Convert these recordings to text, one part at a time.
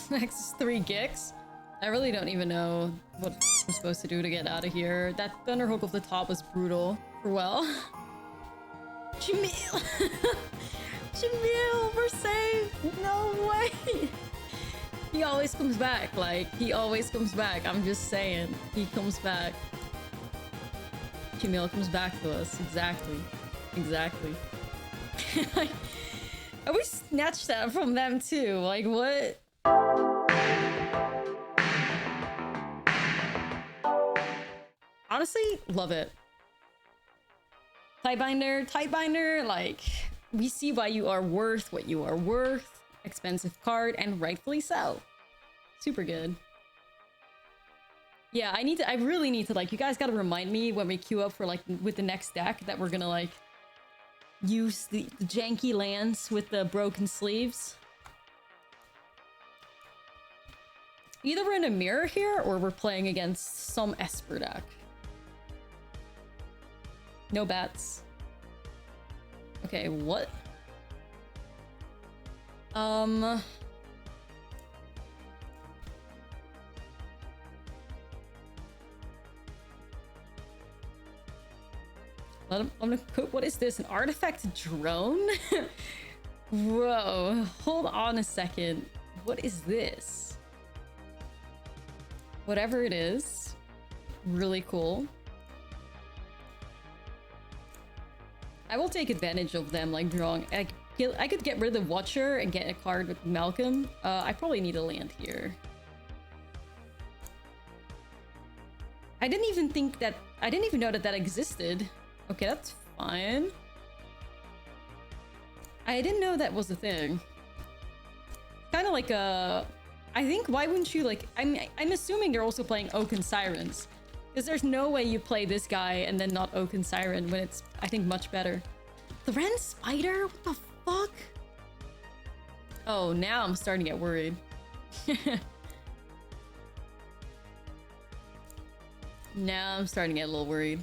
Next 3 gigs. I really don't even know what I'm supposed to do to get out of here. That Thunderhook off the top was brutal. Well. Jamil! Jamil, we're safe! No way! He always comes back, like, he always comes back. I'm just saying. He comes back. Jamil comes back to us. Exactly. Exactly. I always snatched that from them too. Like, what? Honestly, love it. Tightbinder, like, we see why you are worth what you are worth. Expensive card, and rightfully so. Super good. Yeah, I really need to, like, you guys gotta remind me when we queue up for, like, with the next deck that we're gonna, like, use the janky lands with the broken sleeves. Either we're in a mirror here, or we're playing against some Esper deck. No bats. Okay, what? I'm gonna cook. What is this? An artifact drone? Whoa, hold on a second. What is this? Whatever it is, really cool. I will take advantage of them, like, drawing. I could get rid of Watcher and get a card with Malcolm. I probably need a land here. I didn't even know that existed. Okay, that's fine. I didn't know that was a thing. Kind of like a... I think, why wouldn't you, like... I'm assuming you're also playing Oaken Sirens. Because there's no way you play this guy and then not Oaken Siren when it's, I think, much better. The Ren Spider? What the fuck? Oh, now I'm starting to get worried. Now I'm starting to get a little worried.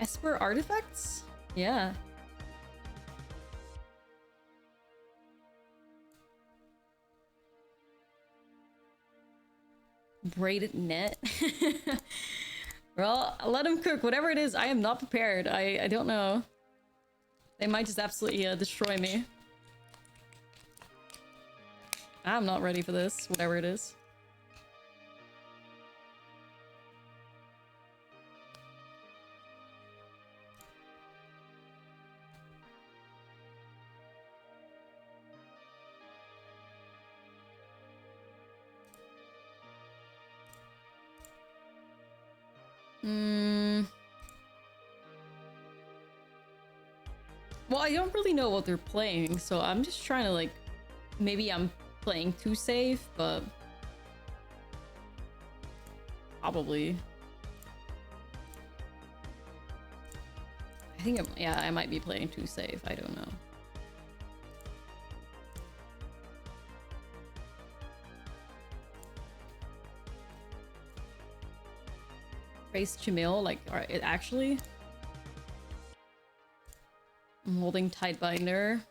Esper Artifacts? Yeah. Braided net. Well, let them cook. Whatever it is, I am not prepared. I don't know. They might just absolutely destroy me. I'm not ready for this, whatever it is. Well, I don't really know what they're playing, so I'm just trying to, like, maybe I'm playing too safe, but probably. I think yeah, I might be playing too safe. I don't know. Race Jamil, like, it actually. I'm holding Tightbinder.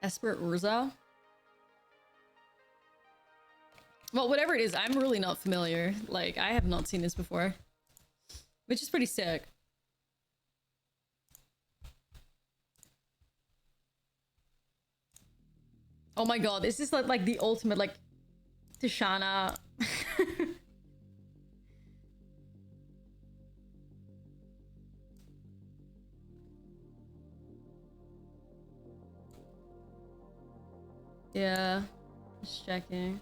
Esper Urza. Well, whatever it is, I'm really not familiar. Like, I have not seen this before. Which is pretty sick. Oh my god, this is like the ultimate, like, Tishana. Yeah, just checking.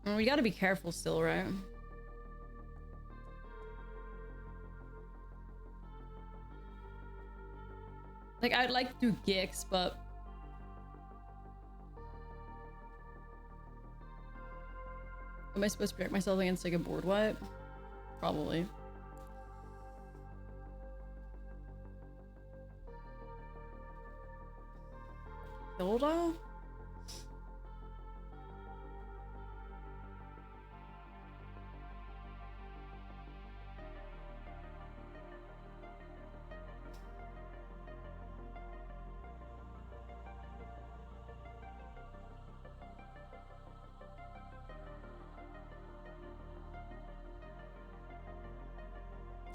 Well, we gotta be careful still, right? Like, I'd like to do gigs, but... Am I supposed to protect myself against, like, a board wipe? Probably. Hilda?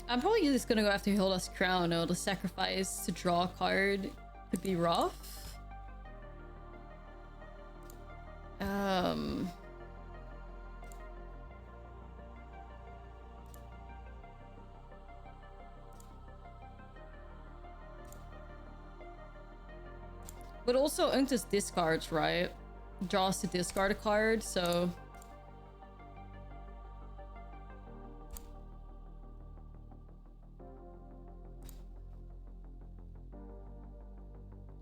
I'm probably just gonna go after Hilda's Crown, or the sacrifice to draw a card could be rough. But also Unctus discards, right? Draws to discard a card, so...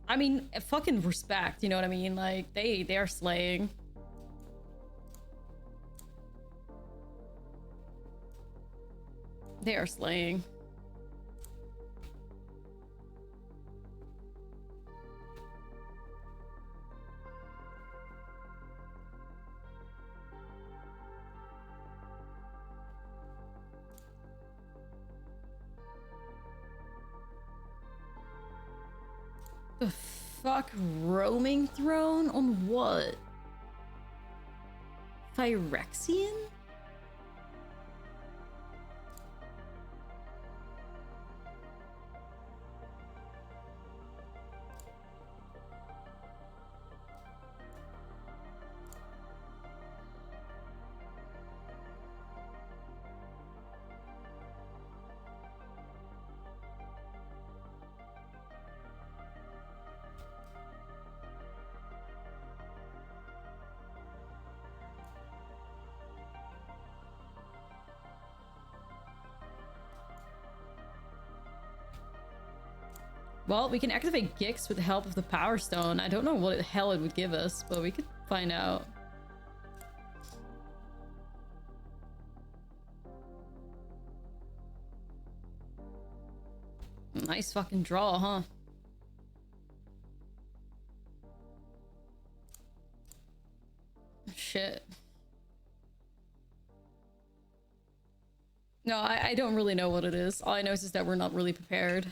I mean, fucking respect, you know what I mean? Like, they are slaying. They are slaying. The fuck? Roaming throne? On what? Phyrexian? Well, we can activate Gix with the help of the Power Stone. I don't know what the hell it would give us, but we could find out. Nice fucking draw, huh? Shit. No, I don't really know what it is. All I know is that we're not really prepared.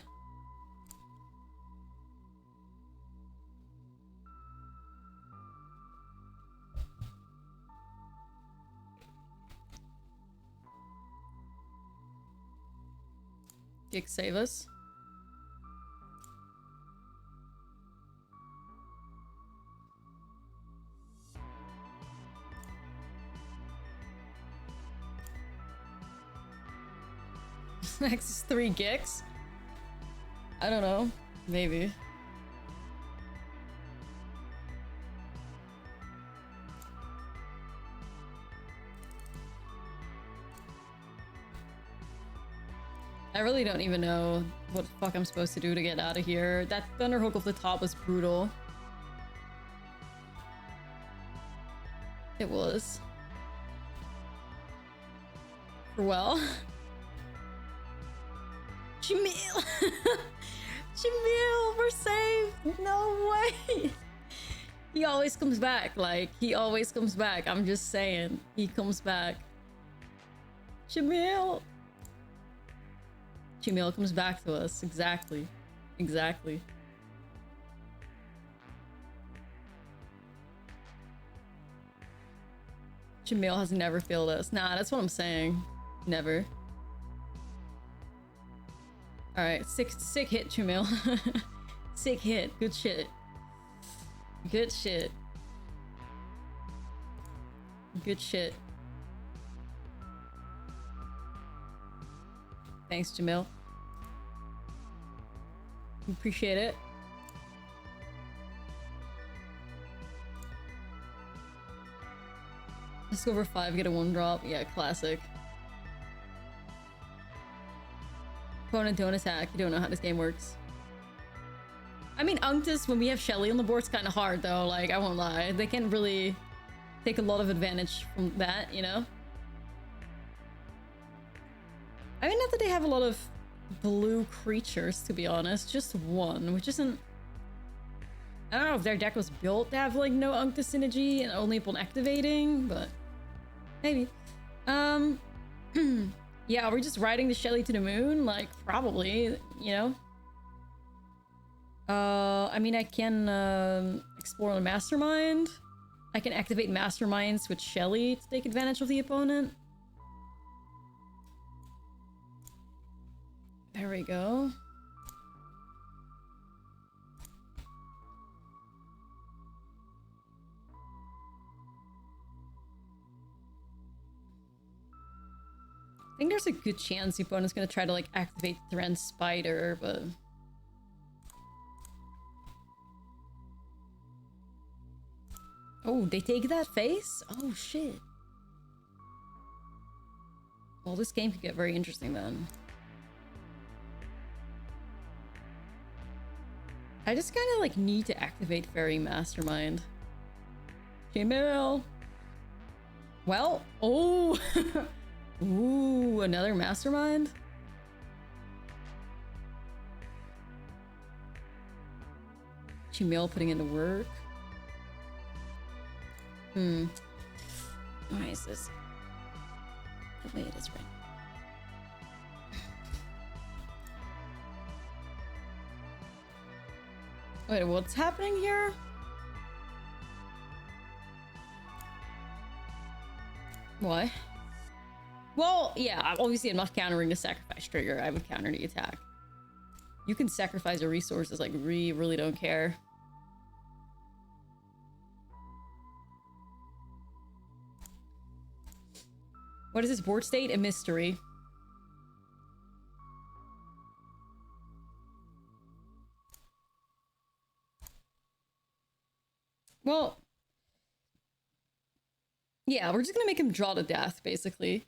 Gix, save us. Next is 3 Gix. I don't know. Maybe. I really don't even know what the fuck I'm supposed to do to get out of here. That Thunderhook off the top was brutal. It was. Well. Jamil! Jamil, we're safe! No way! He always comes back, like, he always comes back. I'm just saying, he comes back. Jamil! Jamil comes back to us, exactly. Exactly. Jamil has never failed us. Nah, that's what I'm saying. Never. Alright, sick hit, Jamil. Sick hit. Good shit. Good shit. Good shit. Thanks, Jamil. Appreciate it. Let's go over 5, get a 1-drop. Yeah, classic. Opponent don't attack. You don't know how this game works. I mean, Unctus, when we have Shelly on the board, it's kind of hard, though. Like, I won't lie. They can really take a lot of advantage from that, you know? I mean, not that they have a lot of blue creatures, to be honest. Just one, which isn't I don't know if their deck was built to have like no Uncta synergy and only upon activating, but maybe. Yeah, are we just riding the Shelly to the moon? Like, probably, you know? I mean, I can explore the Mastermind. I can activate Masterminds with Shelly to take advantage of the opponent. There we go. I think there's a good chance the opponent's gonna try to like activate Thran Spider, but oh, they take that face? Oh shit. Well, this game could get very interesting then. I just kind of like need to activate Fairy Mastermind. Female. Well, oh. Ooh, another Mastermind? Female putting in the work. Why is this the way it is right? Wait, what's happening here? What? Well, yeah, obviously I'm not countering the sacrifice trigger. I would counter the attack. You can sacrifice your resources, like, we really don't care. What is this board state? A mystery. Well, yeah, we're just gonna make him draw to death, basically.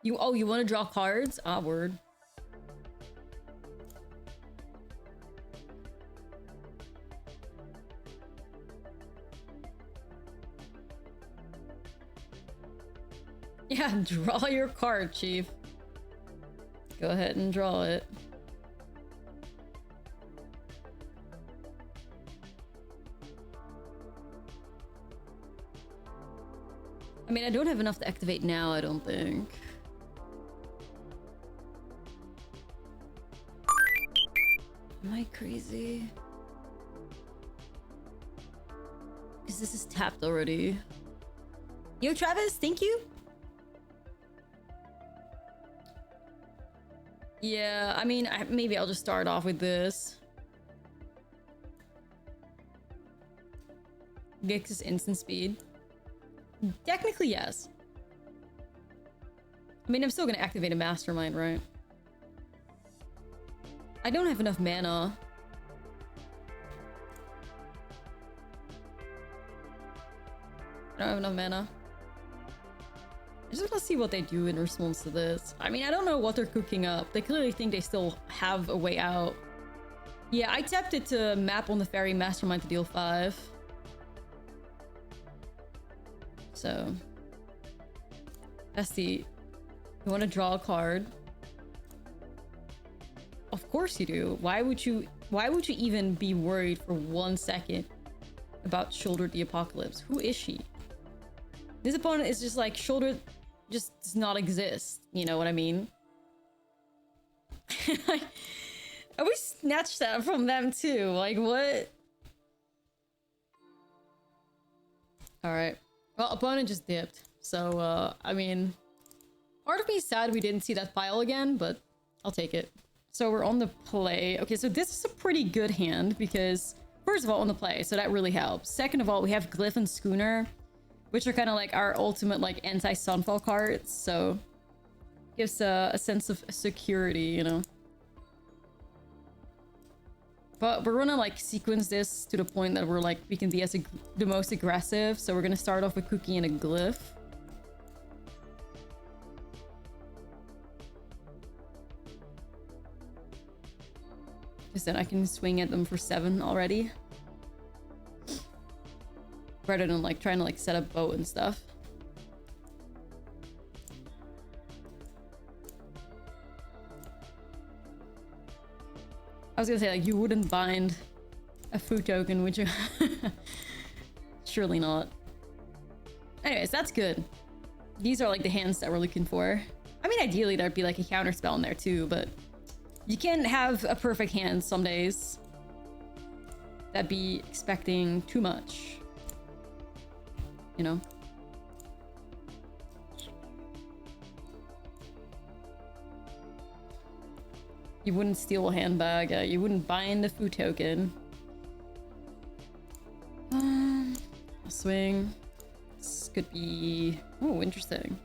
You want to draw cards? Ah, word. Yeah, draw your card, Chief. Go ahead and draw it. I mean, I don't have enough to activate now, I don't think. Am I crazy? Because this is tapped already. Yo, Travis, thank you. Yeah, I mean, maybe I'll just start off with this. Gix is instant speed. Technically, yes. I mean, I'm still gonna activate a Mastermind, right? I don't have enough mana. I don't have enough mana. I just want to see what they do in response to this. I mean, I don't know what they're cooking up. They clearly think they still have a way out. Yeah, I tapped it to map on the Fairy Mastermind to deal 5. So... Bestie, you want to draw a card? Of course you do. Why would you even be worried for 1 second about Shoulder the Apocalypse? Who is she? This opponent is just like, Shoulder just does not exist. You know what I mean? I always snatched that from them too. Like, what? Alright. Well, opponent just dipped. So, I mean... Part of me is sad we didn't see that pile again, but I'll take it. So we're on the play. Okay, so this is a pretty good hand because... First of all, on the play, so that really helps. Second of all, we have Glyph and Schooner, which are kind of like our ultimate like anti-Sunfall cards, so gives a sense of security, you know. But we're gonna like sequence this to the point that we're like we can be the most aggressive. So we're gonna start off with Cookie and a Glyph. Because then I can swing at them for 7 already. Rather than like trying to like set up boat and stuff. I was gonna say, like, you wouldn't bind a food token, would you? Surely not. Anyways, that's good. These are like the hands that we're looking for. I mean, ideally there'd be like a counter spell in there too, but you can't have a perfect hand some days. That'd be expecting too much. You know? You wouldn't steal a handbag, you wouldn't bind a food token. A swing. This could be... Oh, interesting.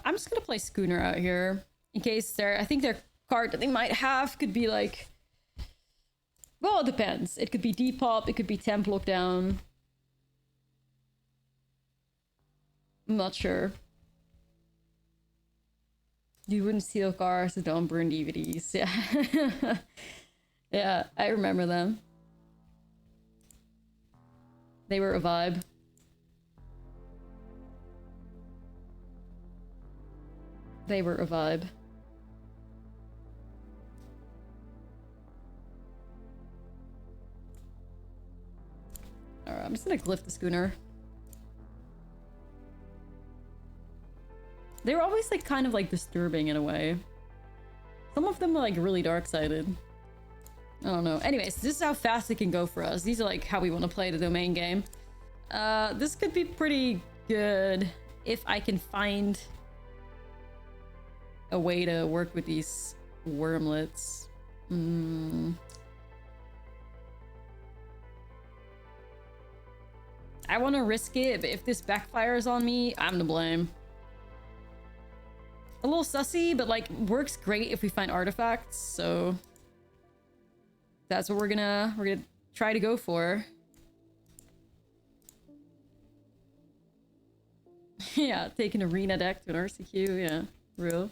I'm just gonna play Schooner out here. In case I think their card that they might have could be like... Well, it depends. It could be Depop, it could be Temp Lockdown. I'm not sure. You wouldn't steal cars, so don't burn DVDs. Yeah. Yeah, I remember them. They were a vibe. They were a vibe. Alright, I'm just gonna glyph the Schooner. They're always like kind of like disturbing in a way. Some of them are like really dark-sided. I don't know. Anyways, this is how fast it can go for us. These are like how we want to play the domain game. This could be pretty good if I can find a way to work with these wormlets. I want to risk it, but if this backfires on me, I'm to blame. A little sussy, but like works great if we find artifacts, so that's what we're gonna try to go for. Yeah, take an arena deck to an RCQ, yeah, real.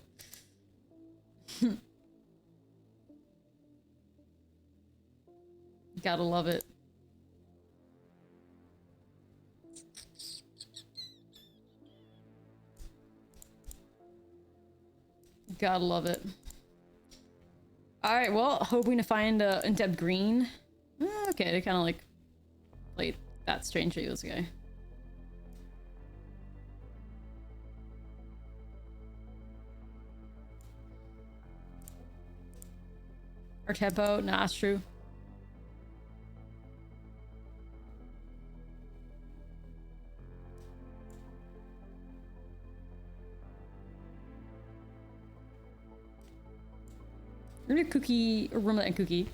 Gotta love it. Gotta love it. Alright, well, hoping to find in-depth green. Okay, they kind of like played that strangely, this guy. Our tempo? Nah, that's true. We're gonna cookie, or Rumlet and cookie.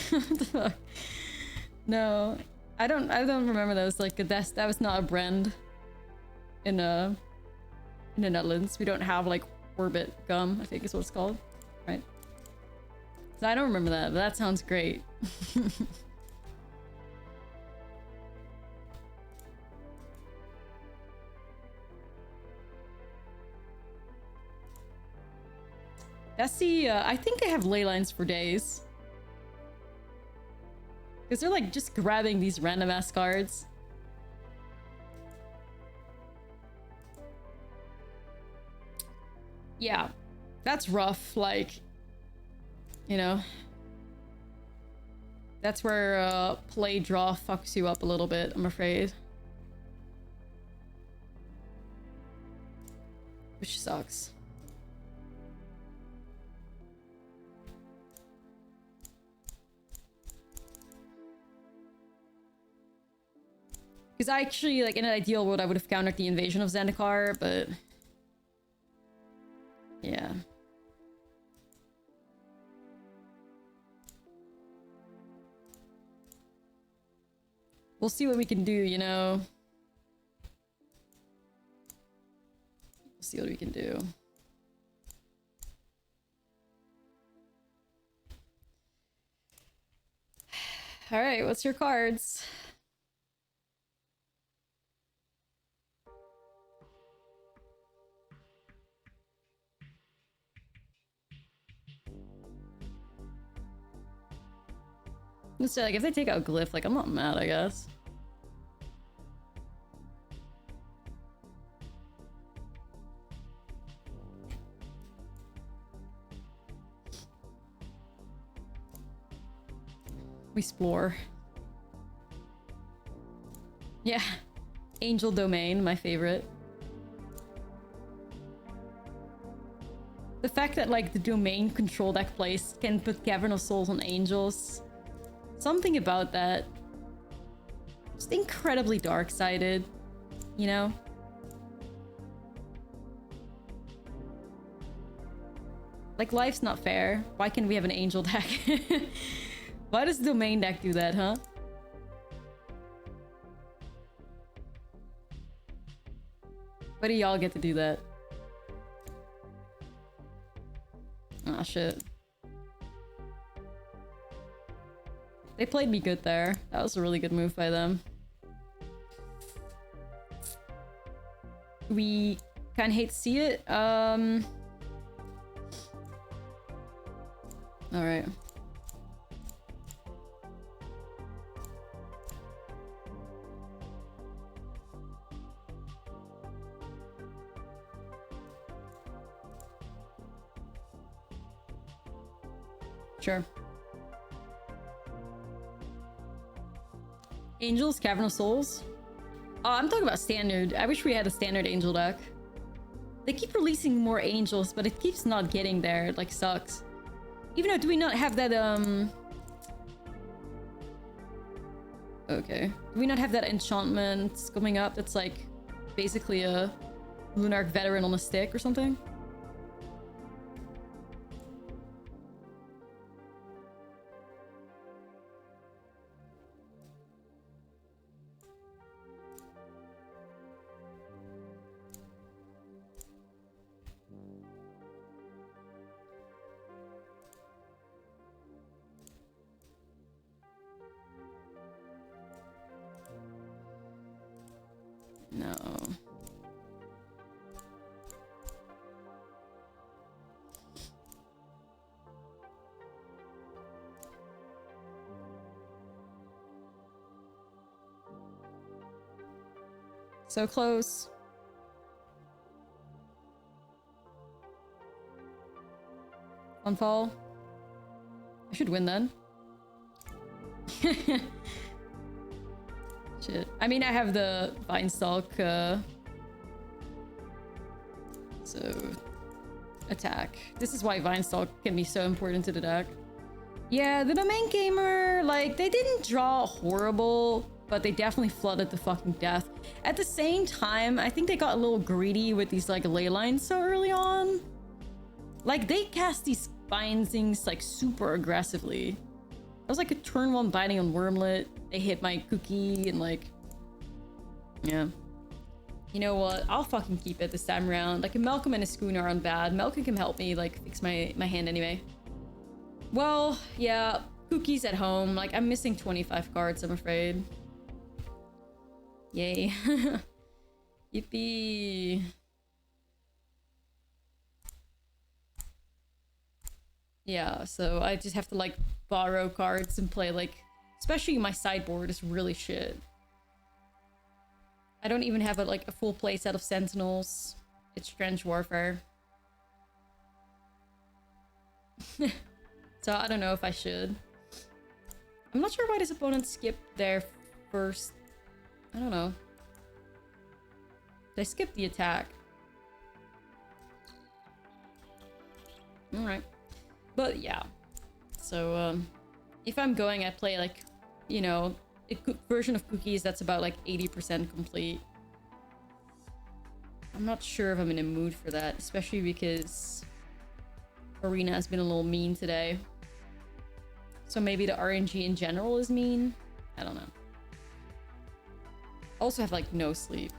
What the fuck? No, I don't remember those. Like that was not a brand in the Netherlands. We don't have like Orbit gum, I think is what it's called, right? So I don't remember that, but that sounds great. That's the, I think they have ley lines for days. Because they're like just grabbing these random ass cards. Yeah, that's rough, like, you know. That's where play draw fucks you up a little bit, I'm afraid. Which sucks. Because I actually, like, in an ideal world, I would have countered the invasion of Zendikar, but... yeah. We'll see what we can do, you know? We'll see what we can do. All right, what's your cards? Let's say, like, if they take out Glyph, like, I'm not mad, I guess. We explore. Yeah. Angel Domain, my favorite. The fact that, like, the domain control deck place can put Cavern of Souls on Angels. Something about that. Just incredibly dark-sided, you know? Like, life's not fair. Why can't we have an angel deck? Why does the domain deck do that, huh? Why do y'all get to do that? Ah, shit. They played me good there. That was a really good move by them. We kind of hate to see it. Alright. Sure. Angels, Cavern of Souls? Oh, I'm talking about standard. I wish we had a standard angel deck. They keep releasing more angels, but it keeps not getting there. It, like, sucks. Even though, do we not have that, Okay. Do we not have that enchantment coming up that's, like, basically a Lunarch veteran on a stick or something? No. So close. One fall. I should win then. Shit. I mean, I have the Vinestalk, so attack. This is why Vinestalk can be so important to the deck. Yeah, the domain gamer, like, they didn't draw horrible, but they definitely flooded the fucking death. At the same time, I think they got a little greedy with these, like, ley lines so early on. Like, they cast these bindings, like, super aggressively. I was like a turn one binding on Wormlet. They hit my cookie and, like, yeah. You know what? I'll fucking keep it this time around. Like, Malcolm and his Schooner aren't bad. Malcolm can help me, like, fix my hand anyway. Well, yeah, cookies at home. Like, I'm missing 25 cards, I'm afraid. Yay. Yippee. Yeah, so I just have to, like, borrow cards and play, like, especially my sideboard is really shit. I don't even have a full play set of Sentinels. It's Strange Warfare. So I don't know if I should. I'm not sure why this opponent skipped there first. I don't know. They skipped the attack. Alright. But yeah. So, if I'm going, I play, like, you know, a version of cookies that's about, like, 80% complete. I'm not sure if I'm in a mood for that, especially because Arena has been a little mean today. So maybe the RNG in general is mean? I don't know. I also have, like, no sleep.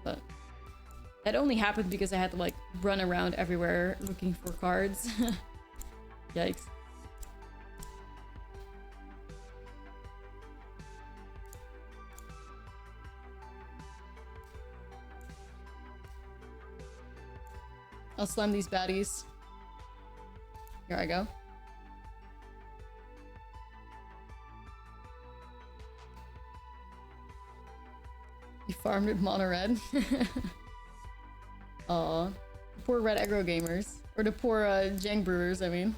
But that only happened because I had to, like, run around everywhere looking for cards. Yikes. I'll slam these baddies. Here I go. You farmed with mono red. Aw. The poor red aggro gamers. Or the poor Jang brewers, I mean.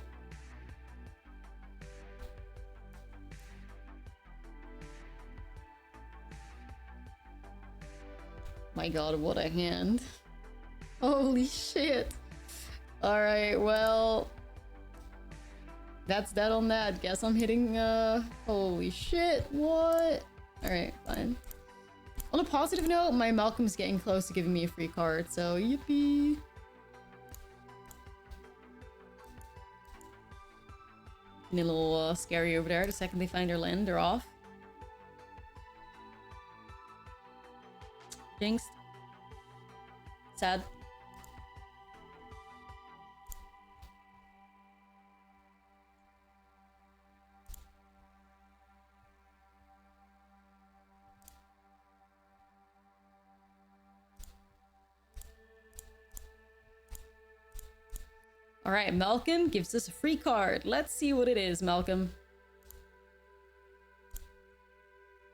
My god, what a hand. Holy shit. Alright, well... That's that on that. Guess I'm hitting, holy shit, what? Alright, fine. On a positive note, my Malcolm's getting close to giving me a free card, so yippee. Getting a little scary over there. The second they find their land, they're off. Jinxed. Sad. Alright, Malcolm gives us a free card. Let's see what it is, Malcolm.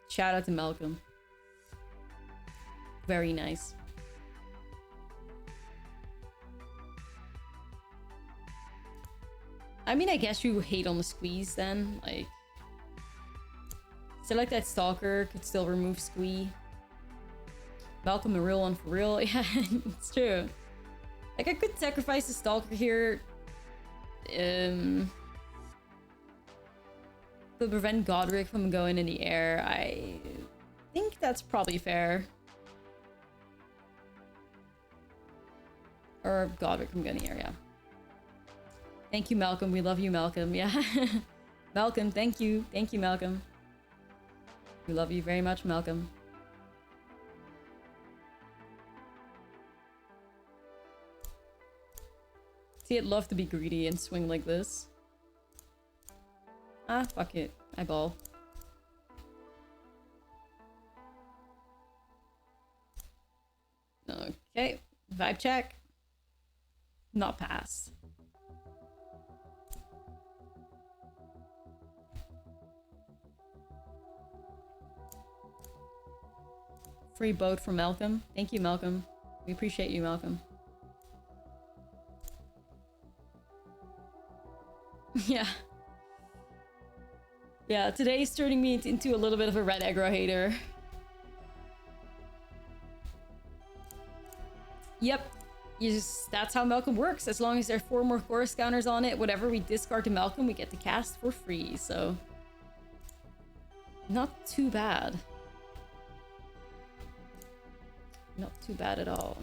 Shout out to Malcolm. Very nice. I mean, I guess you hate on the squeeze then. Like, select that Stalker, could still remove squee. Malcolm, the real one for real. Yeah, it's true. Like, I could sacrifice the Stalker here. To prevent Godric from going in the air. I think that's probably fair. Or Godric from going in the air, yeah. Thank you, Malcolm. We love you, Malcolm. Yeah. Malcolm, thank you. Thank you, Malcolm. We love you very much, Malcolm. See, I'd love to be greedy and swing like this. Ah, fuck it. I ball. Okay. Vibe check. Not pass. Free boat from Malcolm. Thank you, Malcolm. We appreciate you, Malcolm. Yeah. Yeah, today's turning me into a little bit of a red aggro hater. Yep. That's how Malcolm works. As long as there are 4 more chorus counters on it, whatever we discard to Malcolm, we get to cast for free, so... Not too bad. Not too bad at all.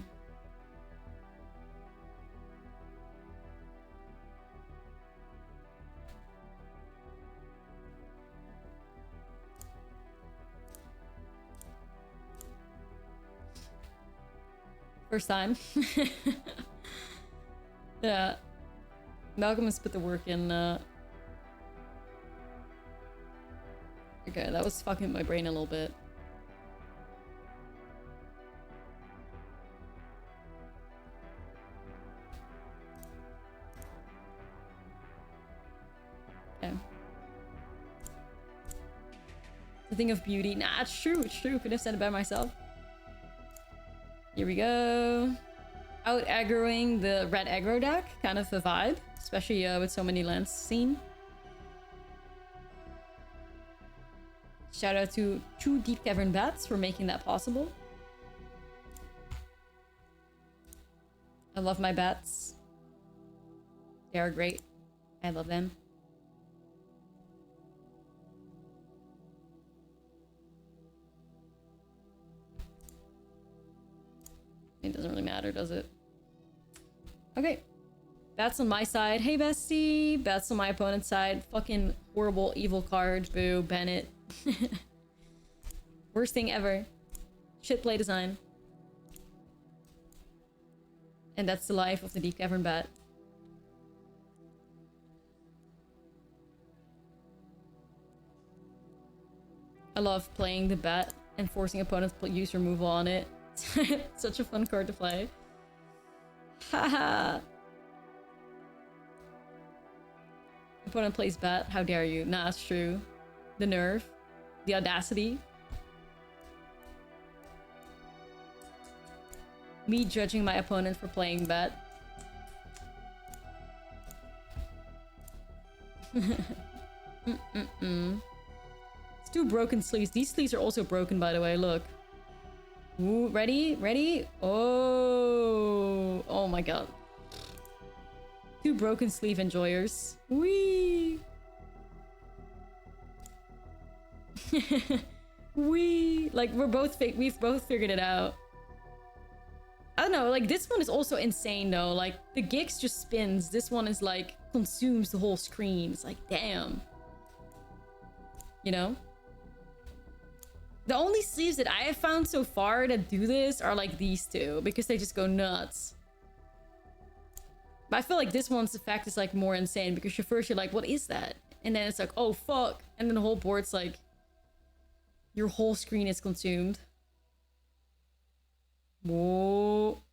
First time. Yeah. Malcolm has put the work in, Okay, that was fucking my brain a little bit. Okay. The thing of beauty. Nah, it's true, it's true. Could have said it by myself. Here we go. Out aggroing the red aggro deck. Kind of a vibe. Especially with so many lands seen. Shout out to True Deep Cavern Bats for making that possible. I love my bats. They are great. I love them. It doesn't really matter, does it? Okay. Bats on my side. Hey, bestie. Bats on my opponent's side. Fucking horrible, evil card. Boo. Ban it. Worst thing ever. Shit play design. And that's the life of the Deep Cavern Bat. I love playing the bat and forcing opponents to use removal on it. Such a fun card to play. Haha. Opponent plays bet. How dare you? Nah, it's true. The nerve. The audacity. Me judging my opponent for playing bet. It's 2 broken sleeves. These sleeves are also broken, by the way. Look. Ooh, ready? Ready? Oh. Oh my god. 2 broken sleeve enjoyers. Wee. Wee. Like, we're both fake. We've both figured it out. I don't know, like, this one is also insane, though. Like, the Gix just spins. This one is, like, consumes the whole screen. It's like, damn. You know? The only sleeves that I have found so far that do this are, like, these 2. Because they just go nuts. But I feel like this one's effect is, like, more insane. Because you're like, what is that? And then it's like, oh, fuck. And then the whole board's like... Your whole screen is consumed. Whoa.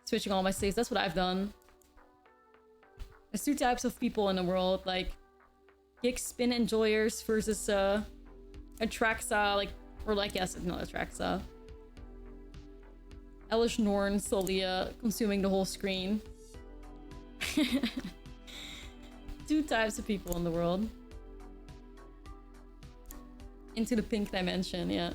Switching all my sleeves. That's what I've done. There's 2 types of people in the world. Like, Gix spin enjoyers versus, Atraxa, like... Or, like, yes, not Atraxa. Elish Norn, Solia, consuming the whole screen. 2 types of people in the world. Into the pink dimension, yeah.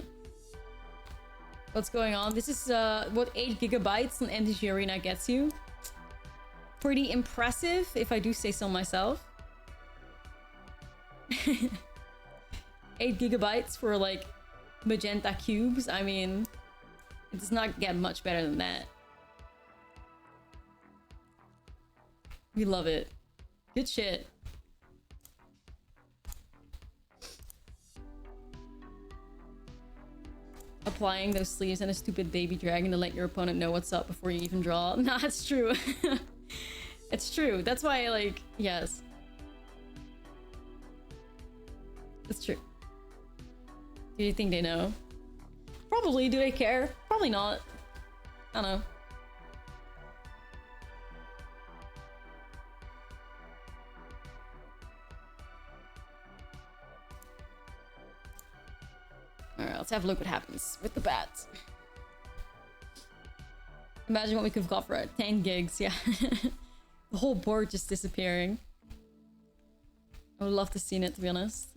What's going on? This is what 8 gigabytes on MTG Arena gets you. Pretty impressive, if I do say so myself. 8 gigabytes for, like, magenta cubes. I mean, it does not get much better than that. We love it. Good shit. Applying those sleeves and a stupid baby dragon to let your opponent know what's up before you even draw. Nah, it's true. It's true. That's why, like, yes. It's true. Do you think they know? Probably. Do they care? Probably not. I don't know. Alright, let's have a look what happens with the bats. Imagine what we could have got for it. 10 gigs, yeah. The whole board just disappearing. I would love to see it, to be honest.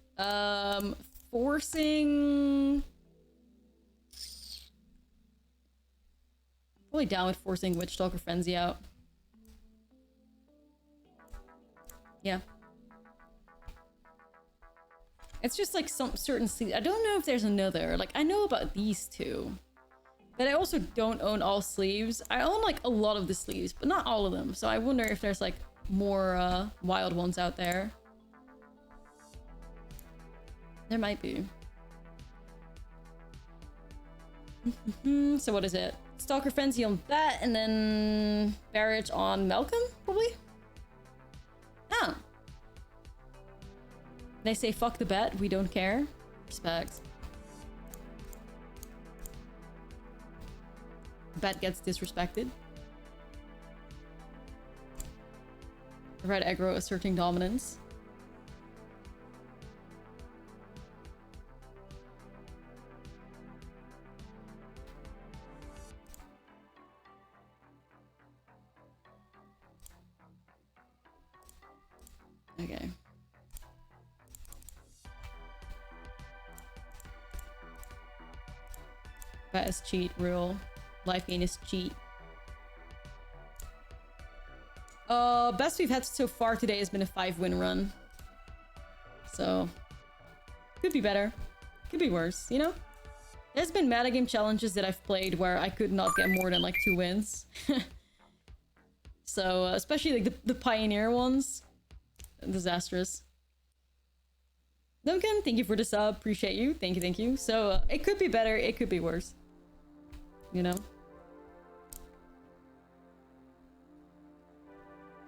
Forcing... Probably down with forcing Witchstalker Frenzy out. Yeah. It's just like some certain sleeves. I don't know if there's another. Like, I know about these 2. But I also don't own all sleeves. I own like a lot of the sleeves, but not all of them. So I wonder if there's like more wild ones out there. There might be. So what is it? Stalker Frenzy on that, and then Barrage on Malcolm, probably? Oh. They say fuck the bet, we don't care. Respect. Bet gets disrespected. Red aggro asserting dominance. Okay. Bet is cheat, real. Life gain is cheat. Best we've had so far today has been a 5-win run. So, could be better. Could be worse, you know? There's been metagame challenges that I've played where I could not get more than like 2 wins. So, especially like the Pioneer ones. Disastrous. Duncan, thank you for the sub. Appreciate you. Thank you, thank you. So, it could be better. It could be worse. You know?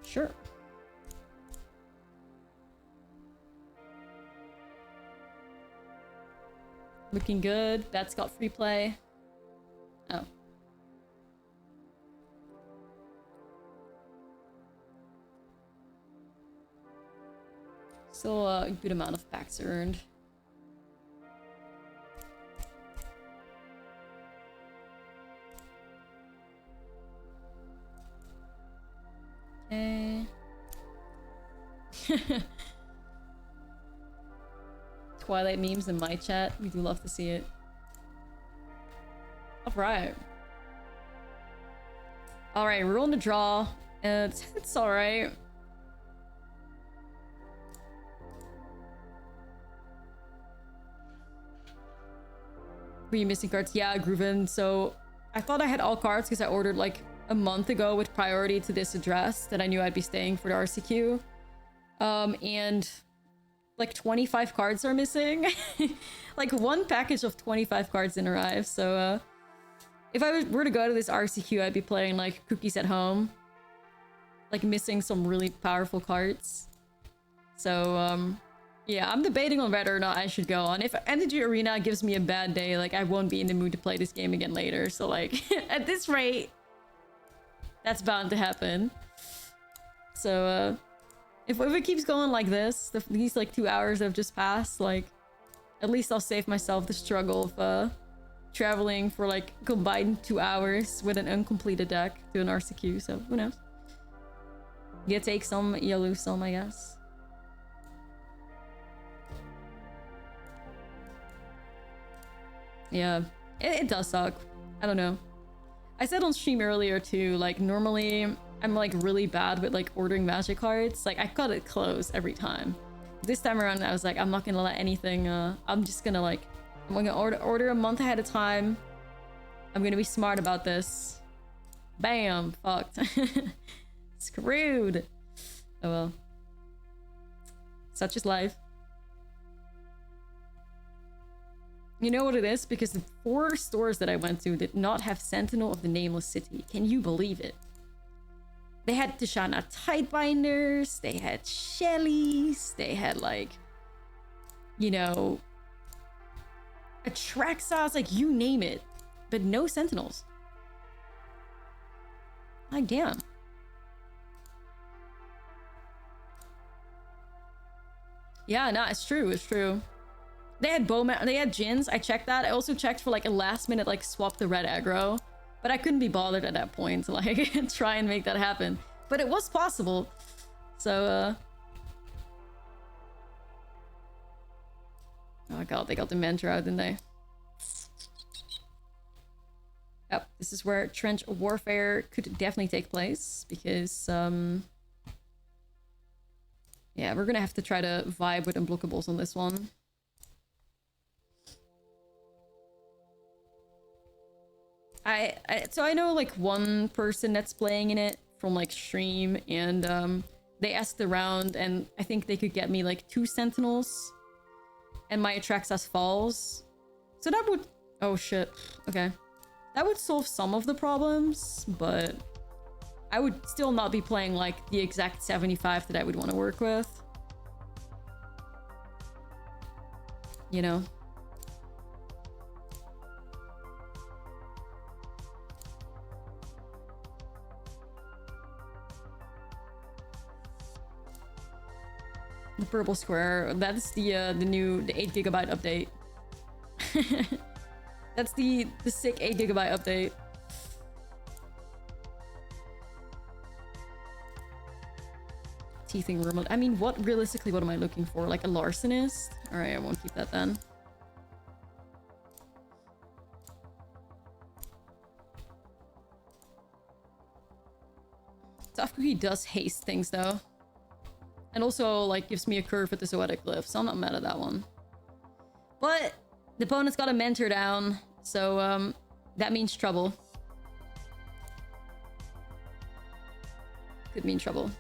Sure. Looking good. That's got free play. Oh. Still a good amount of packs earned. Okay. Twilight memes in my chat. We do love to see it. Alright. Alright, we're on the draw. It's alright. Were you missing cards? Yeah, Grooven. So I thought I had all cards because I ordered like a month ago with priority to this address that I knew I'd be staying for the RCQ. And like 25 cards are missing. Like one package of 25 cards didn't arrive. So if I were to go to this RCQ, I'd be playing like cookies at home. Like missing some really powerful cards. So yeah, I'm debating on whether or not I should go on. If MTG Arena gives me a bad day, like I won't be in the mood to play this game again later. So like at this rate, that's bound to happen. So if it keeps going like this, these like 2 hours have just passed, like at least I'll save myself the struggle of traveling for like combined 2 hours with an uncompleted deck to an RCQ. So who knows? You take some, you lose some, I guess. Yeah, it does suck. I don't know. I said on stream earlier too, like normally I'm like really bad with like ordering magic cards. Like I cut it close every time. This time around I was like, I'm not gonna let anything, I'm just gonna like, I'm gonna order a month ahead of time. I'm gonna be smart about this. Bam, fucked. Screwed. Oh well. Such is life. You know what it is? Because the 4 stores that I went to did not have Sentinel of the Nameless City. Can you believe it? They had Tishana Tightbinders, they had Shellies, they had like, you know, Atraxas, like you name it. But no Sentinels. Like damn. Yeah, no, it's true, it's true. They had Bowman, they had Jins, I checked that. I also checked for like a last minute like swap the red aggro. But I couldn't be bothered at that point to like try and make that happen. But it was possible. So oh god, they got the Mentor out, didn't they? Yep, this is where trench warfare could definitely take place because yeah, we're gonna have to try to vibe with unblockables on this one. So I know like one person that's playing in it from like stream, and they asked around and I think they could get me like 2 Sentinels and my Atraxas falls. So that would, oh shit, okay. That would solve some of the problems, but I would still not be playing like the exact 75 that I would want to work with. You know? The purple square, that's the 8 GB update. That's the sick 8 GB update. Teething room. I mean, what realistically, what am I looking for? Like a larcenist? Alright, I won't keep that then. Tough Cookie does haste things though. And also, like, gives me a curve with the Zoetic Glyph, so I'm not mad at that one. But the opponent's got a Mentor down, so that means trouble. Could mean trouble.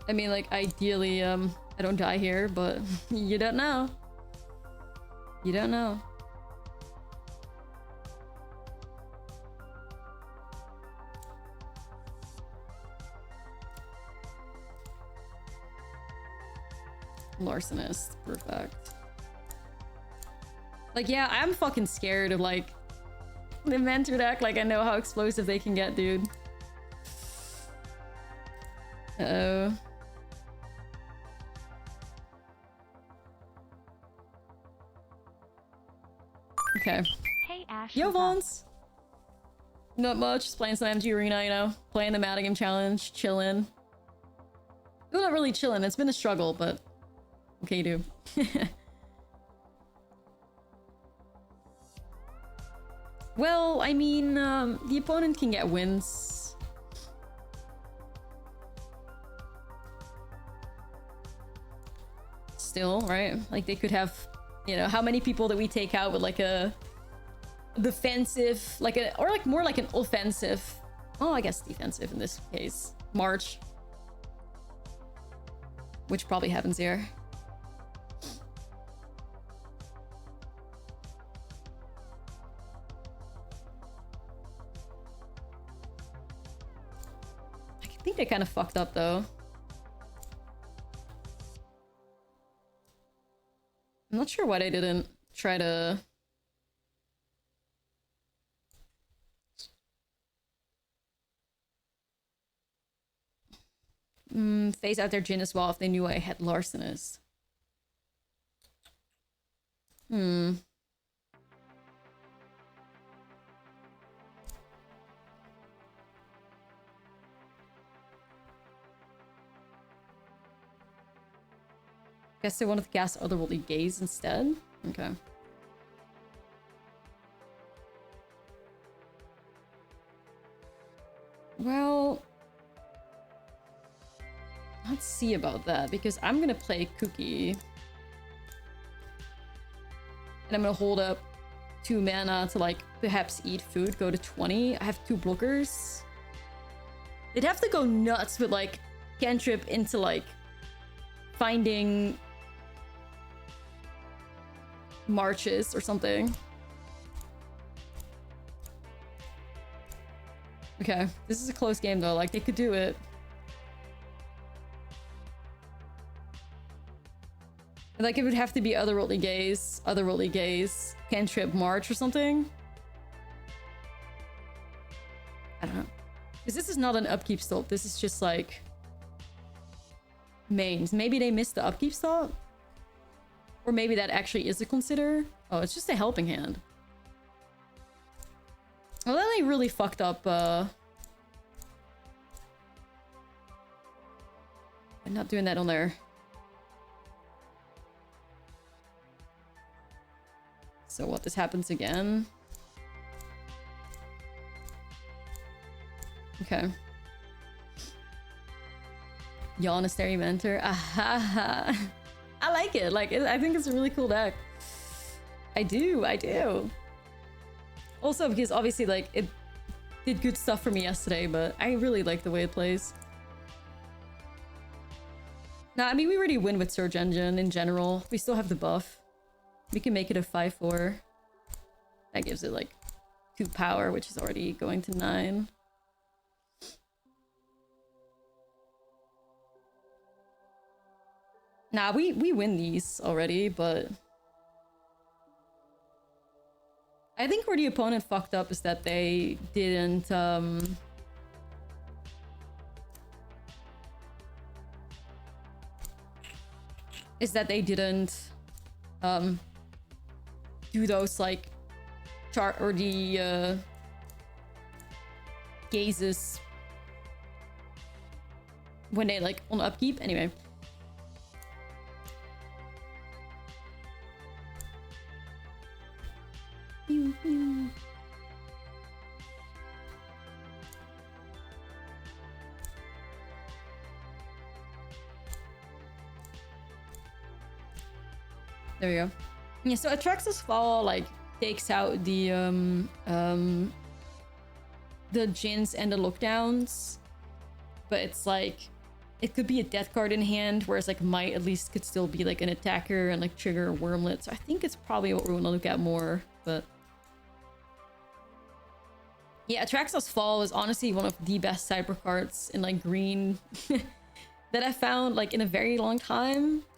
I mean, like, ideally, I don't die here, but you don't know. You don't know. Larcenist. Perfect. Like, yeah, I'm fucking scared of, like, the Mentor deck. Like, I know how explosive they can get, dude. Uh-oh. Okay. Hey, Ash. Yo, Vons! Not much. Just playing some MTG Arena, you know? Playing the MetaGame challenge. Chillin'. Well, not really chillin'. It's been a struggle, but... what can you do? Well, I mean, the opponent can get wins. Still, right? Like, they could have, you know, how many people that we take out with, like, a defensive, like a, or like more like an offensive, oh, I guess defensive in this case, March. Which probably happens here. I think they kind of fucked up though. I'm not sure why they didn't try to... phase out their Jhin as well if they knew I had Larcenist. Guess they wanted to cast Otherworldly Gaze instead? Okay. Well... let's see about that, because I'm gonna play Cookie. And I'm gonna hold up 2 mana to, like, perhaps eat food, go to 20. I have 2 blockers. They'd have to go nuts with, like, cantrip into, like, finding... marches or something. Okay, this is a close game though, like, they could do it. Like, it would have to be Otherworldly Gaze, cantrip March or something. I don't know. Because this is not an upkeep stop, this is just like... mains. Maybe they missed the upkeep stop? Or maybe that actually is a consider? Oh, it's just a helping hand. Well, then they really fucked up, I'm not doing that on there. So what, this happens again? Okay. Monastery Mentor. Ahaha. I like it. Like, I think it's a really cool deck. I do. Also, because obviously, like, it did good stuff for me yesterday, but I really like the way it plays. Nah, I mean, we already win with Surge Engine in general. We still have the buff. We can make it a 5/4. That gives it, like, 2 power, which is already going to 9. Nah, we win these already, but... I think where the opponent fucked up is that they didn't, do those, like, chart or the, gazes when they, like, on upkeep. Anyway. There we go. Yeah, so Atraxa's Fall, like, takes out the Djinns and the lockdowns, but it's like, it could be a death card in hand, whereas, like, Might at least could still be, like, an attacker and, like, trigger a Wormlet. So I think it's probably what we want to look at more, but... yeah, Atraxa's Fall is honestly one of the best cyber cards in, like, green that I found, like, in a very long time.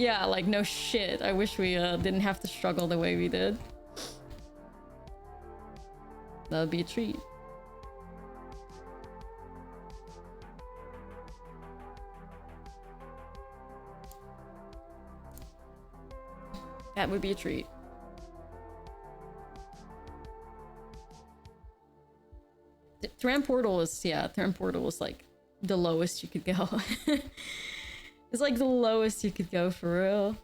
Yeah, like no shit. I wish we didn't have to struggle the way we did. That would be a treat. That would be a treat. Thran Portal is, yeah, Thran Portal is like the lowest you could go. It's like the lowest you could go for real.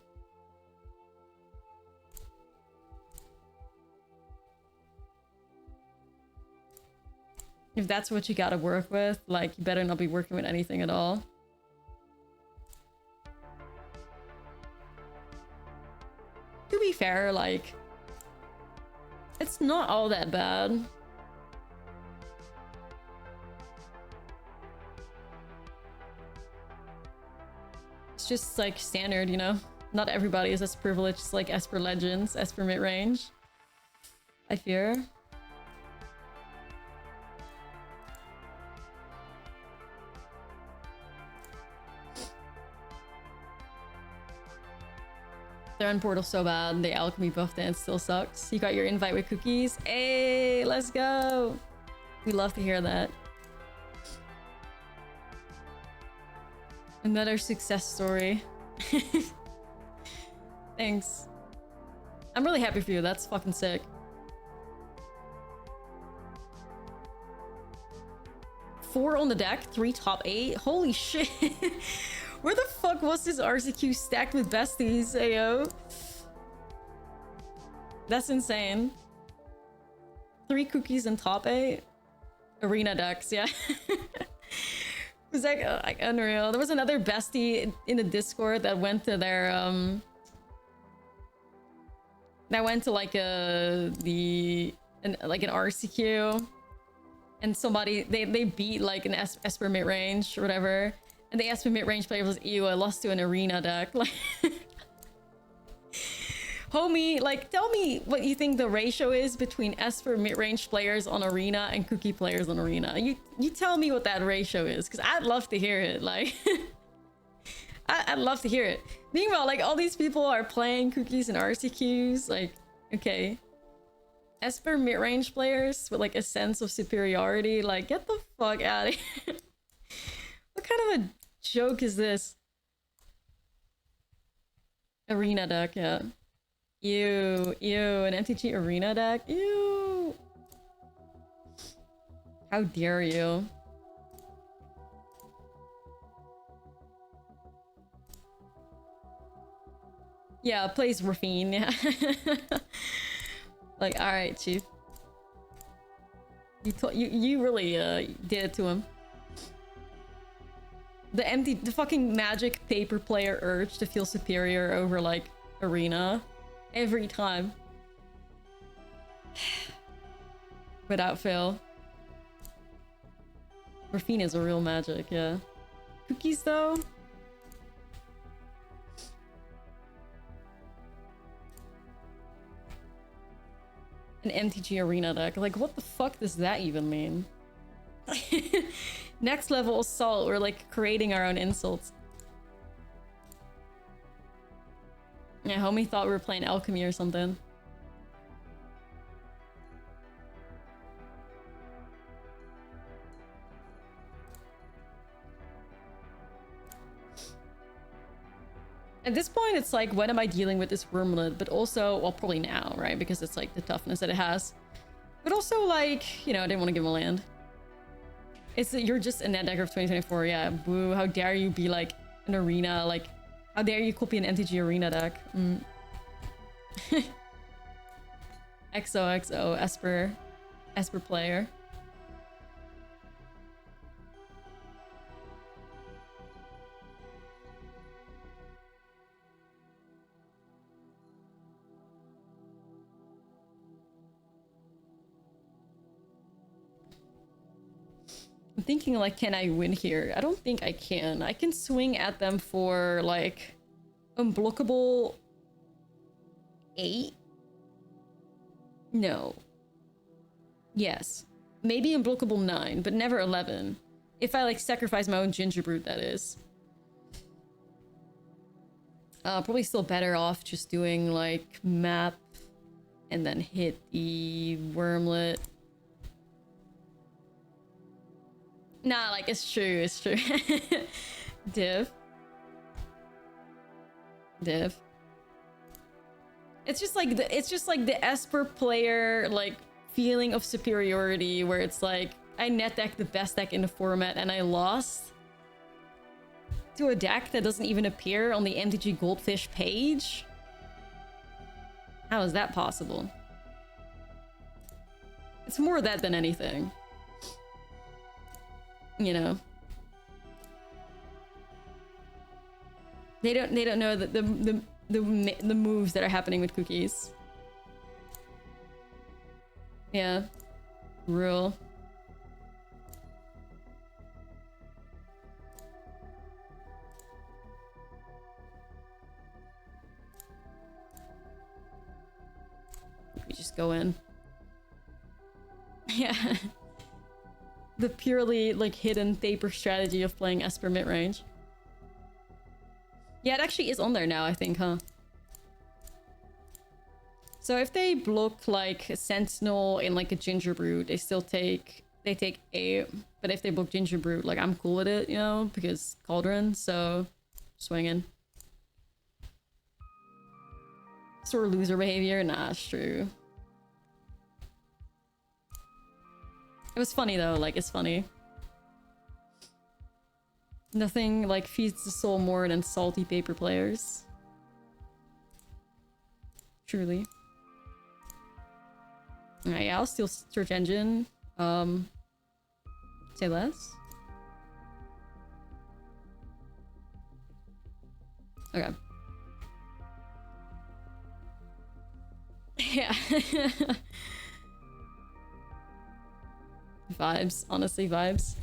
If that's what you gotta work with, like, you better not be working with anything at all. To be fair, like, it's not all that bad. It's just like standard, you know? Not everybody is as privileged as like Esper Legends, Esper mid-range. I fear. Thran Portal's so bad, the alchemy buff dance still sucks. You got your invite with cookies? Hey, let's go! We love to hear that. Another success story. Thanks. I'm really happy for you, that's fucking sick. Four on the deck, 3 top 8. Holy shit! Where the fuck was this RCQ stacked with besties, ayo? That's insane. 3 cookies in top 8? Arena decks, yeah. It was like unreal. There was another bestie in the Discord that went to their that went to like an RCQ, and somebody they beat like an Esper mid range or whatever. And the Esper mid-range player was, ew, I lost to an arena deck. Like, homie, like, tell me what you think the ratio is between Esper mid-range players on arena and cookie players on arena. You tell me what that ratio is, because I'd love to hear it. Like, I'd love to hear it. Meanwhile, like, all these people are playing cookies and RCQs. Like, okay. Esper mid-range players with, like, a sense of superiority. Like, get the fuck out of here. What kind of a joke is this? Arena deck, yeah. Ew, an MTG arena deck? Ew. How dare you? Yeah, plays Rafine, yeah. Like, alright, chief. You really did it to him. The fucking magic paper player urge to feel superior over like arena every time. Without fail. Rafine is a real magic, yeah. Cookies though? An MTG arena deck. Like, what the fuck does that even mean? Next level assault, we're like creating our own insults. Yeah, homie thought we were playing alchemy or something. At this point, it's like, when am I dealing with this wormlet? But also, well, probably now, right? Because it's like the toughness that it has. But also, like, you know, I didn't want to give him a land. It's you're just a net decker of 2024, yeah. Boo, how dare you be like an arena, like, how dare you copy an MTG arena deck? XOXO, Esper player. I'm thinking, like, can I win here? I don't think I can. I can swing at them for, like, unblockable 8? No. Yes. Maybe unblockable 9, but never 11. If I, like, sacrifice my own ginger brute, that is. Probably still better off just doing like map and then hit the wormlet. Nah, like it's true, it's true. Div. It's just like the Esper player like feeling of superiority where it's like I net decked the best deck in the format and I lost to a deck that doesn't even appear on the MTG Goldfish page. How is that possible? It's more that than anything. You know. They don't know that the moves that are happening with cookies. Yeah. Rule. We just go in. Yeah. The purely like hidden taper strategy of playing Esper mid-range. Yeah, it actually is on there now, I think, huh? So if they block like a Sentinel in like a Ginger Brute, they take 8. But if they block Ginger Brute, like I'm cool with it, you know, because Cauldron, so swinging. Sort of loser behavior? Nah, it's true. It was funny though, like it's funny. Nothing like feeds the soul more than salty paper players. Truly. Alright, yeah, I'll steal search engine. Say less. Okay. Yeah. Vibes, honestly, vibes.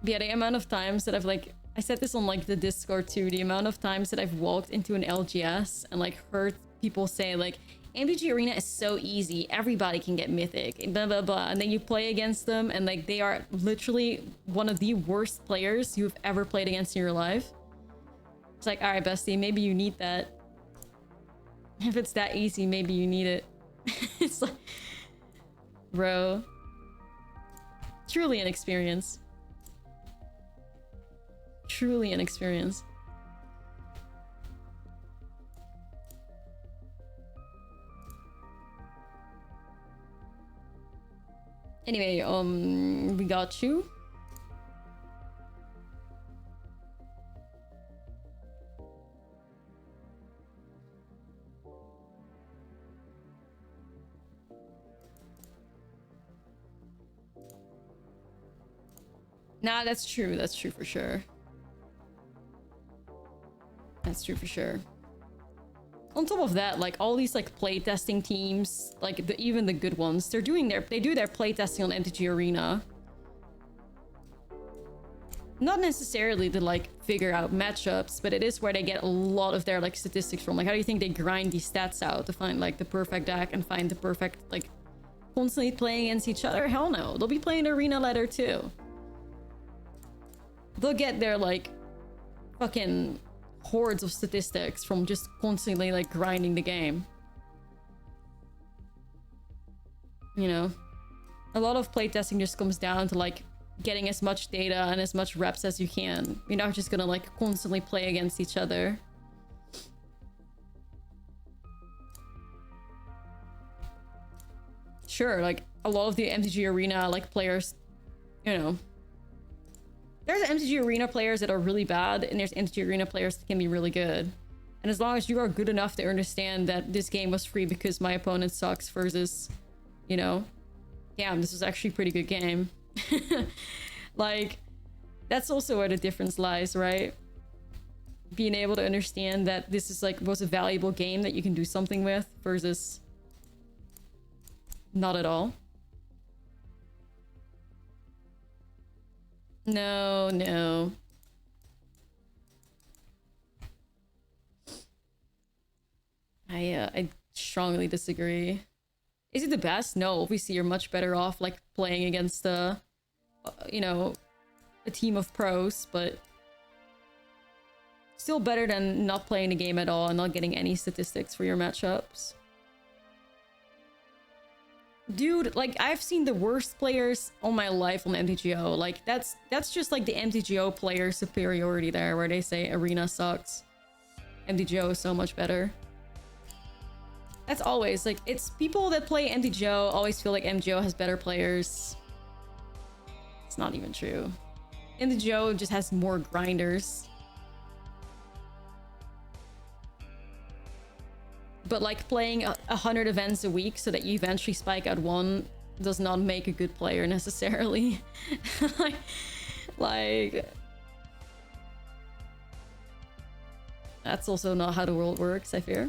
But yeah, the amount of times that I've like, I said this on like the Discord too, the amount of times that I've walked into an LGS and like heard people say like, MTG Arena is so easy, everybody can get mythic, blah blah blah, and then you play against them and like they are literally one of the worst players you've ever played against in your life. It's like, alright bestie, maybe you need that. If it's that easy, maybe you need it. It's like, bro, truly an experience. Truly an experience. Anyway, we got you. Nah, that's true. That's true for sure. That's true for sure. On top of that, like all these like playtesting teams, like even the good ones, they do their playtesting on MTG Arena. Not necessarily to like figure out matchups, but it is where they get a lot of their like statistics from. Like, how do you think they grind these stats out to find like the perfect deck and find the perfect like constantly playing against each other? Hell no, they'll be playing the arena ladder too. They'll get their like fucking hordes of statistics from just constantly like grinding the game. You know, a lot of playtesting just comes down to like getting as much data and as much reps as you can. You're not just gonna like constantly play against each other. Sure, like a lot of the MTG Arena like players, you know, there's MTG Arena players that are really bad, and there's MTG Arena players that can be really good. And as long as you are good enough to understand that this game was free because my opponent sucks versus, you know, damn, this was actually a pretty good game. Like, that's also where the difference lies, right? Being able to understand that this is like was a valuable game that you can do something with versus not at all. No, no. I strongly disagree. Is it the best? No, obviously you're much better off like playing against you know, a team of pros, but Still better than not playing the game at all and not getting any statistics for your matchups. Dude, like, I've seen the worst players all my life on MTGO. Like, that's just like the MTGO player superiority there, where they say Arena sucks. MTGO is so much better. That's always, like, it's people that play MTGO always feel like MTGO has better players. It's not even true. MTGO just has more grinders. But like playing 100 events a week so that you eventually spike at one does not make a good player necessarily. like that's also not how the world works, I fear.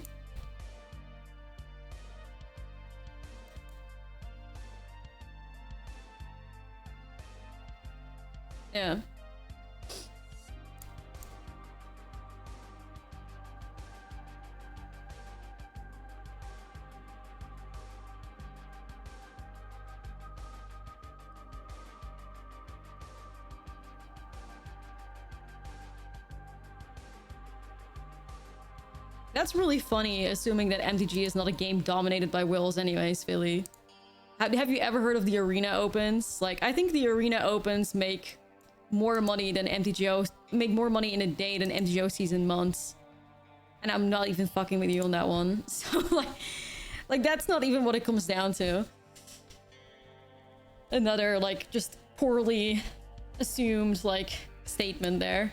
Yeah. That's really funny, assuming that MTG is not a game dominated by wills anyways, Philly. Have you ever heard of the Arena Opens? Like, I think the Arena Opens make more money than MTGO, make more money in a day than MTGO sees in months. And I'm not even fucking with you on that one. So, like that's not even what it comes down to. Another, like, just poorly assumed, like, statement there.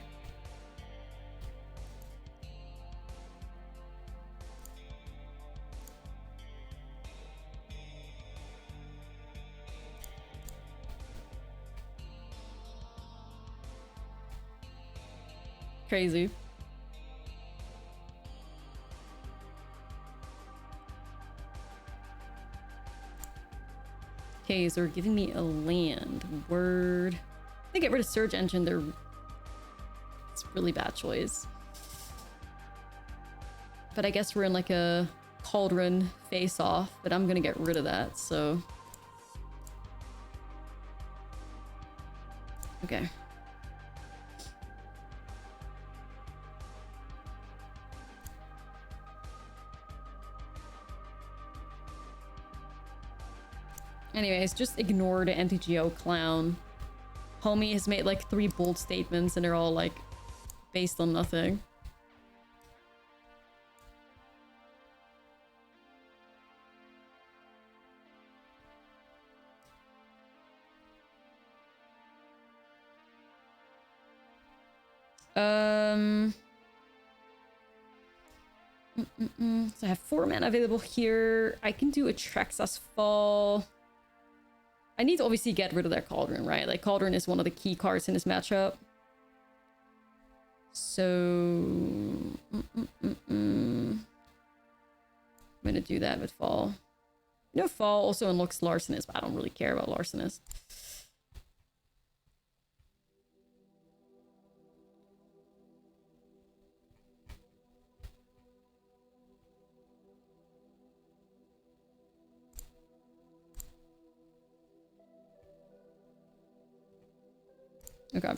Crazy. Okay, so they're giving me a land. Word. They get rid of Search Engine. It's a really bad choice. But I guess we're in like a Cauldron face-off, but I'm gonna get rid of that, so... Okay. Anyways, just ignore the MTGO clown. Homie has made like 3 bold statements and they're all like based on nothing. So I have 4 mana available here. I can do Atraxa's Fall. I need to obviously get rid of their Cauldron, right? Like, Cauldron is one of the key cards in this matchup. So... I'm gonna do that with Fall. You know, Fall also unlocks Larcenist, but I don't really care about Larcenist. Okay.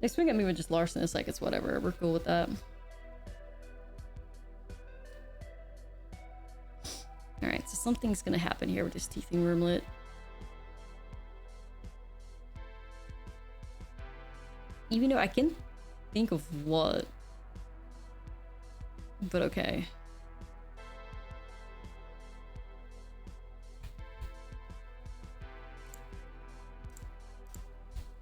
They swing at me with just Larcenist, like it's whatever. We're cool with that. Alright, so something's gonna happen here with this Teething Wormlet. Even though I can think of what. But okay.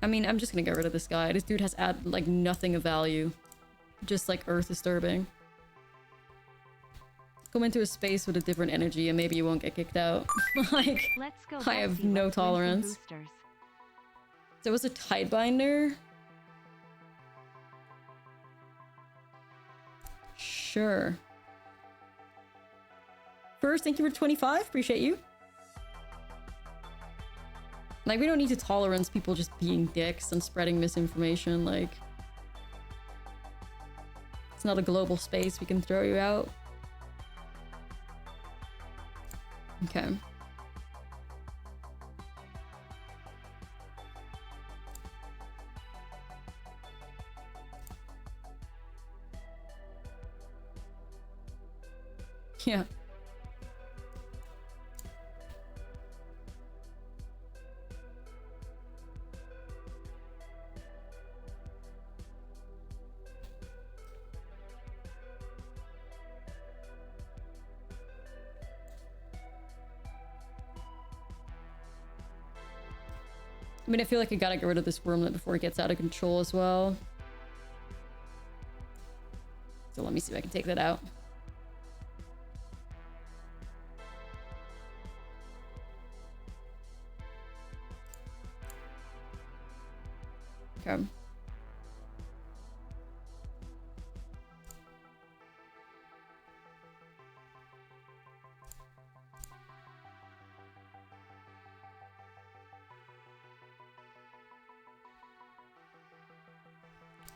I mean, I'm just gonna get rid of this guy. This dude has like nothing of value. Just like Earth Disturbing. Come into a space with a different energy and maybe you won't get kicked out. Like, I have no tolerance. There was a Tidebinder. Sure. First, thank you for 25. Appreciate you. Like, we don't need to tolerance people just being dicks and spreading misinformation. Like, it's not a global space. We can throw you out. Okay. Yeah. I mean, I feel like I gotta get rid of this wormlet before it gets out of control as well. So let me see if I can take that out. Okay.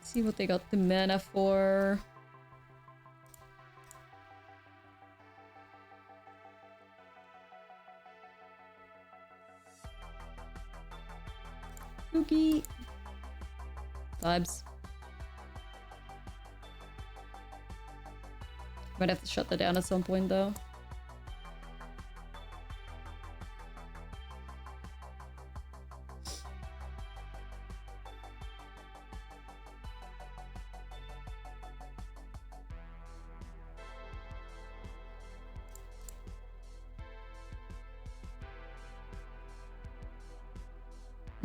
See what they got the mana for. Spooky vibes. Might have to shut that down at some point though.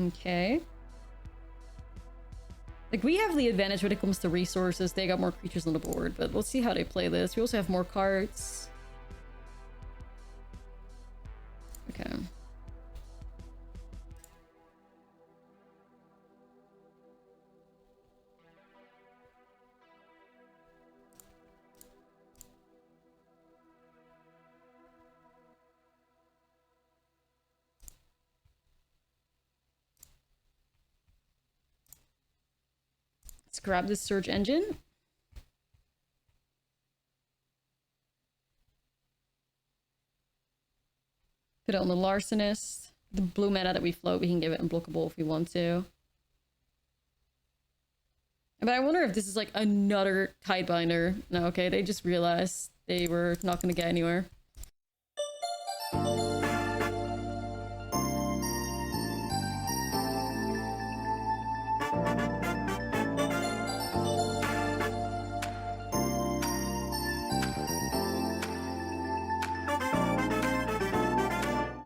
Okay. Like, we have the advantage when it comes to resources. They got more creatures on the board, but we'll see how they play this. We also have more cards. Okay. Let's grab this search engine. Put it on the Larcenist. The blue mana that we float, we can give it unblockable if we want to. But I wonder if this is like another Tidebinder. No, okay, they just realized they were not going to get anywhere.